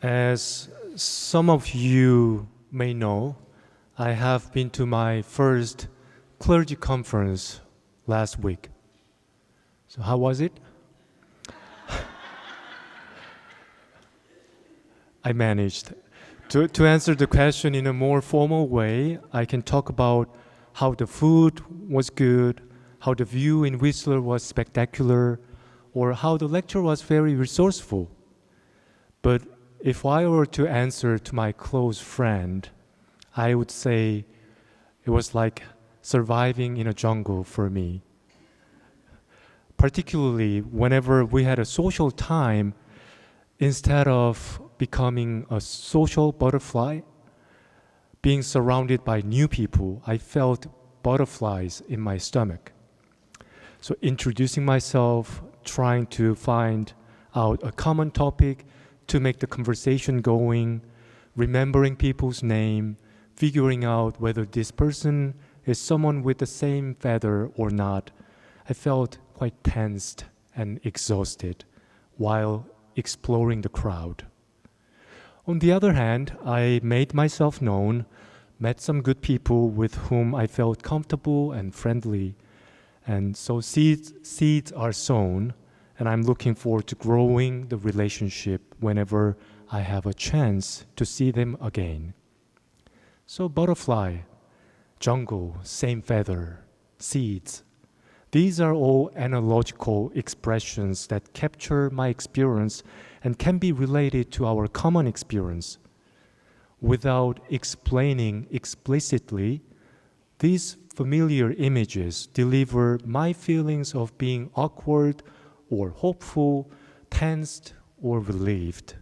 As some of you may know, I have been to my first clergy conference last week. So how was it? I managed. To answer the question in a more formal way, I can talk about how the food was good, how the view in Whistler was spectacular, or how the lecture was very resourceful. But if I were to answer to my close friend, I would say it was like surviving in a jungle for me. Particularly whenever we had a social time, instead of becoming a social butterfly, being surrounded by new people, I felt butterflies in my stomach. So introducing myself, trying to find out a common topic to make the conversation going, remembering people's name, figuring out whether this person is someone with the same feather or not, I felt quite tensed and exhausted while exploring the crowd. On the other hand, I made myself known, met some good people with whom I felt comfortable and friendly, and so seeds are sown, and I'm looking forward to growing the relationship whenever I have a chance to see them again. So butterfly, jungle, same feather, seeds. These are all analogical expressions that capture my experience and can be related to our common experience. Without explaining explicitly, these familiar images deliver my feelings of being awkward or hopeful, tensed or relieved.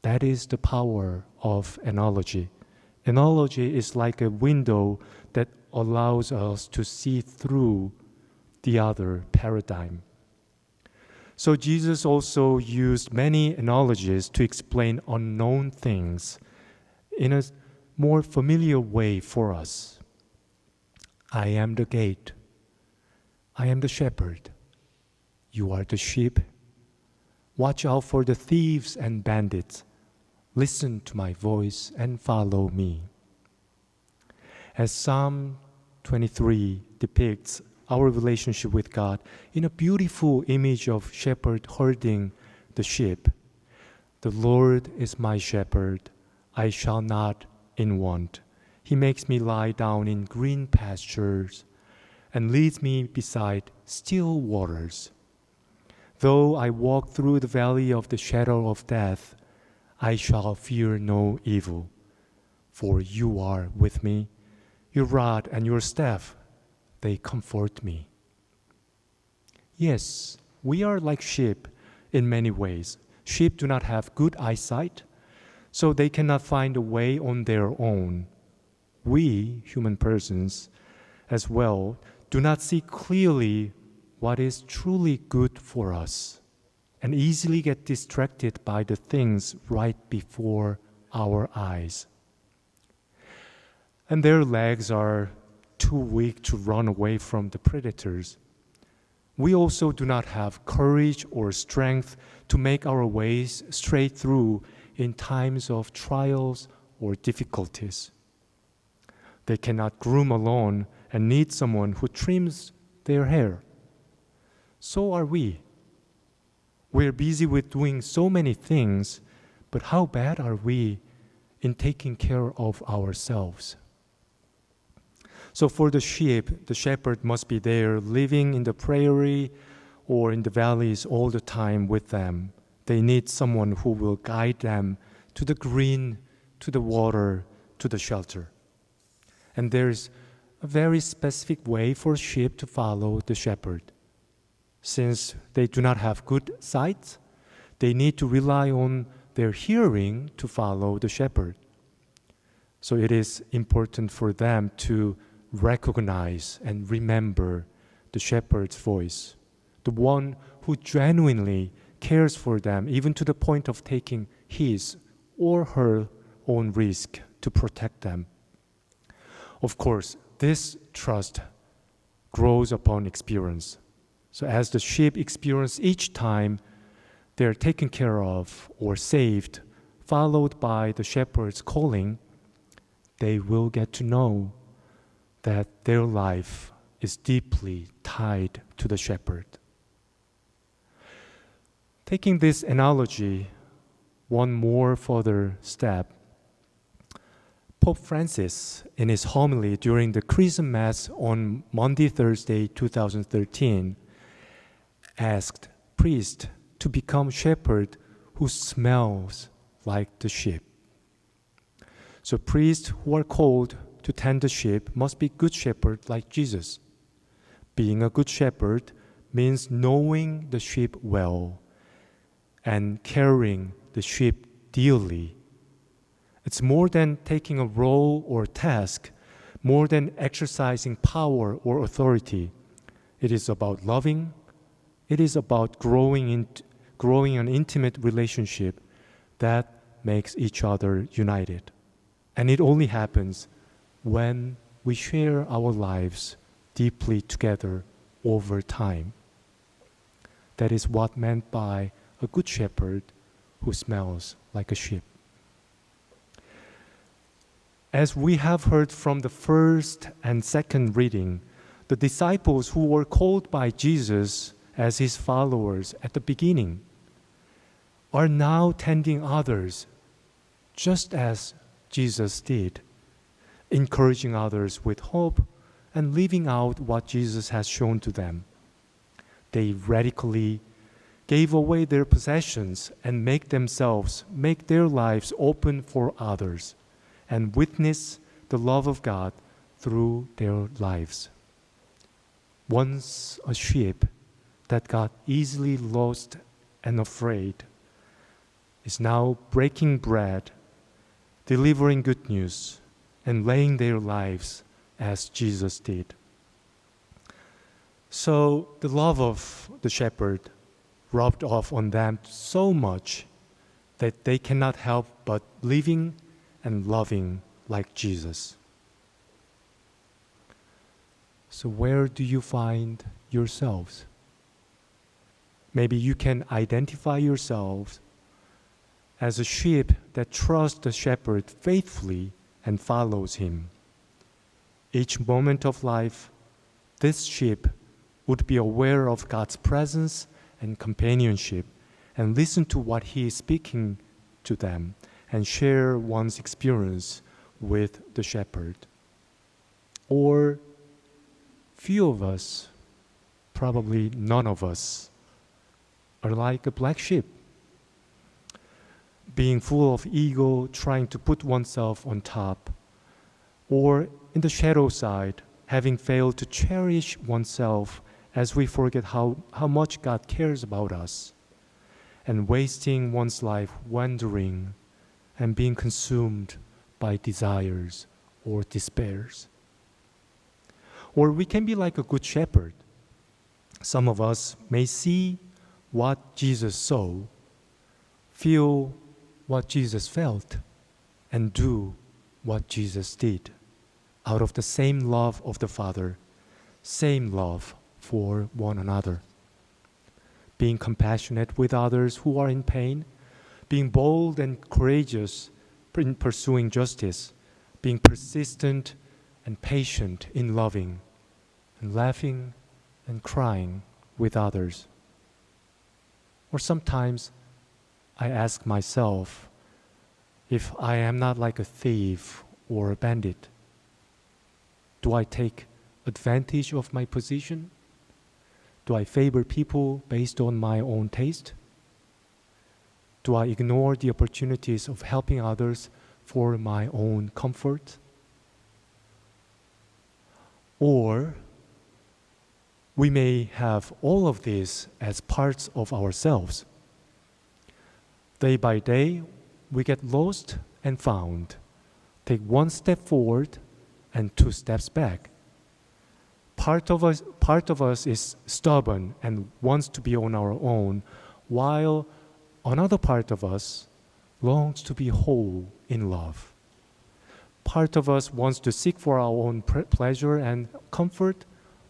That is the power of analogy. Analogy is like a window that allows us to see through the other paradigm. So Jesus also used many analogies to explain unknown things in a more familiar way for us. I am the gate. I am the shepherd. You are the sheep. Watch out for the thieves and bandits. Listen to my voice and follow me. As Psalm 23 depicts our relationship with God in a beautiful image of shepherd herding the sheep. The Lord is my shepherd, I shall not in want. He makes me lie down in green pastures and leads me beside still waters. Though I walk through the valley of the shadow of death, I shall fear no evil, for you are with me. Your rod and your staff, they comfort me. Yes, we are like sheep in many ways. Sheep do not have good eyesight, so they cannot find a way on their own. We, human persons, as well, do not see clearly what is truly good for us and easily get distracted by the things right before our eyes. And their legs are too weak to run away from the predators. We also do not have courage or strength to make our ways straight through in times of trials or difficulties. They cannot groom alone and need someone who trims their hair. So are we. We're busy with doing so many things, but how bad are we in taking care of ourselves? So for the sheep, the shepherd must be there living in the prairie or in the valleys all the time with them. They need someone who will guide them to the green, to the water, to the shelter. And there's a very specific way for sheep to follow the shepherd. Since they do not have good sight, they need to rely on their hearing to follow the shepherd. So it is important for them to recognize and remember the shepherd's voice, the one who genuinely cares for them, even to the point of taking his or her own risk to protect them. Of course, this trust grows upon experience. So as the sheep experience each time they're taken care of or saved, followed by the shepherd's calling, they will get to know that their life is deeply tied to the shepherd. Taking this analogy one more further step, Pope Francis, in his homily during the Chrism Mass on Monday, Thursday, 2013, asked priests to become shepherd who smells like the sheep. So priests who are called to tend the sheep must be good shepherds like Jesus. Being a good shepherd means knowing the sheep well and caring the sheep dearly. It's more than taking a role or task, more than exercising power or authority. It is about loving. It is about growing an intimate relationship that makes each other united. And it only happens when we share our lives deeply together over time. That is what meant by a good shepherd who smells like a sheep. As we have heard from the first and second reading, the disciples who were called by Jesus as his followers at the beginning are now tending others just as Jesus did, encouraging others with hope and living out what Jesus has shown to them. They radically gave away their possessions and make their lives open for others and witness the love of God through their lives. Once a sheep that got easily lost and afraid is now breaking bread, delivering good news, and laying their lives as Jesus did. So the love of the shepherd rubbed off on them so much that they cannot help but living and loving like Jesus. So where do you find yourselves? Maybe you can identify yourselves as a sheep that trusts the shepherd faithfully and follows him. Each moment of life, this sheep would be aware of God's presence and companionship and listen to what he is speaking to them and share one's experience with the shepherd. Or few of us, probably none of us, are like a black sheep, being full of ego, trying to put oneself on top, or in the shadow side, having failed to cherish oneself as we forget how much God cares about us, and wasting one's life wandering and being consumed by desires or despairs. Or we can be like a good shepherd. Some of us may see what Jesus saw, feel what Jesus felt, and do what Jesus did, out of the same love of the Father, same love for one another. Being compassionate with others who are in pain, being bold and courageous in pursuing justice, being persistent and patient in loving, and laughing and crying with others. Or sometimes I ask myself if I am not like a thief or a bandit. Do I take advantage of my position? Do I favor people based on my own taste? Do I ignore the opportunities of helping others for my own comfort? Or we may have all of this as parts of ourselves. Day by day, we get lost and found, take one step forward and two steps back. Part of us is stubborn and wants to be on our own, while another part of us longs to be whole in love. Part of us wants to seek for our own pleasure and comfort,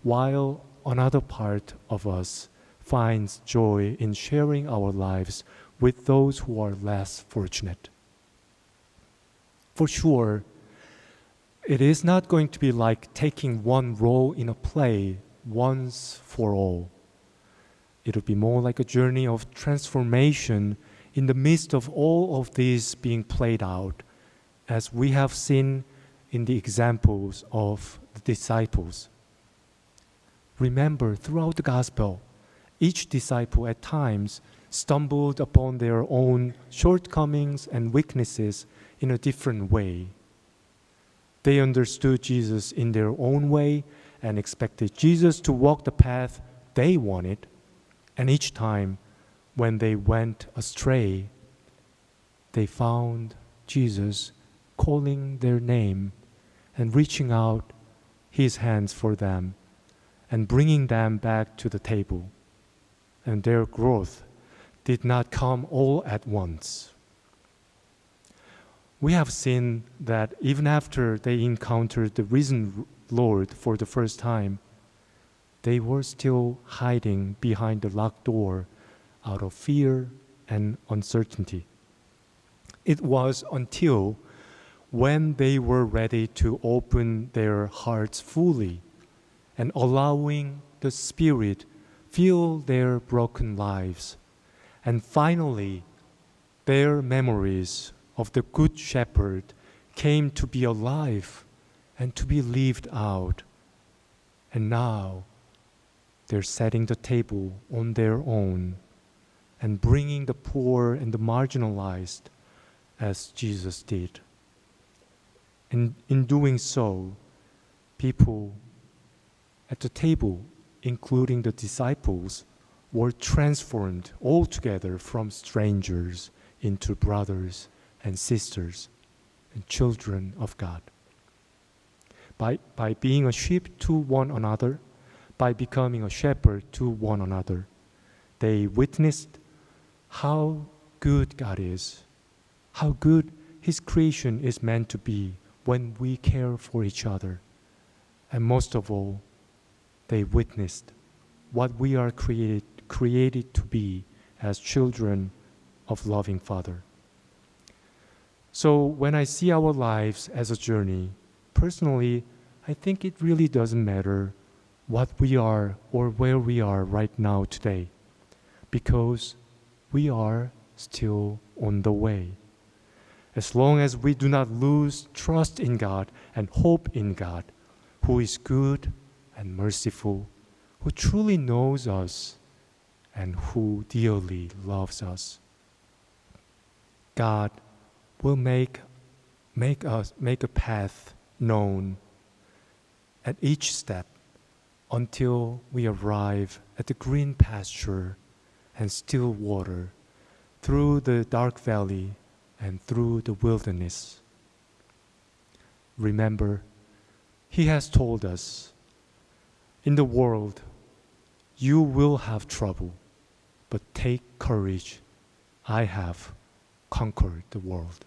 while another part of us finds joy in sharing our lives with those who are less fortunate. For sure, it is not going to be like taking one role in a play once for all. It'll be more like a journey of transformation in the midst of all of these being played out, as we have seen in the examples of the disciples. Remember, throughout the gospel, each disciple at times stumbled upon their own shortcomings and weaknesses in a different way. They understood Jesus in their own way and expected Jesus to walk the path they wanted. And each time when they went astray, they found Jesus calling their name and reaching out his hands for them and bringing them back to the table. And their growth did not come all at once. We have seen that even after they encountered the risen Lord for the first time, they were still hiding behind the locked door out of fear and uncertainty. It was until when they were ready to open their hearts fully and allowing the Spirit fill their broken lives, and finally their memories of the Good Shepherd came to be alive and to be lived out. And now they're setting the table on their own and bringing the poor and the marginalized as Jesus did. And in doing so, people at the table, including the disciples, were transformed altogether from strangers into brothers and sisters and children of God. By being a sheep to one another, by becoming a shepherd to one another, they witnessed how good God is, how good His creation is meant to be when we care for each other. And most of all, they witnessed what we are created to be as children of loving Father. So when I see our lives as a journey, personally, I think it really doesn't matter what we are or where we are right now today, because we are still on the way. As long as we do not lose trust in God and hope in God, who is good and merciful, who truly knows us and who dearly loves us. God will make a path known at each step until we arrive at the green pasture and still water, through the dark valley and through the wilderness. Remember, He has told us, in the world, you will have trouble, but take courage. I have conquered the world.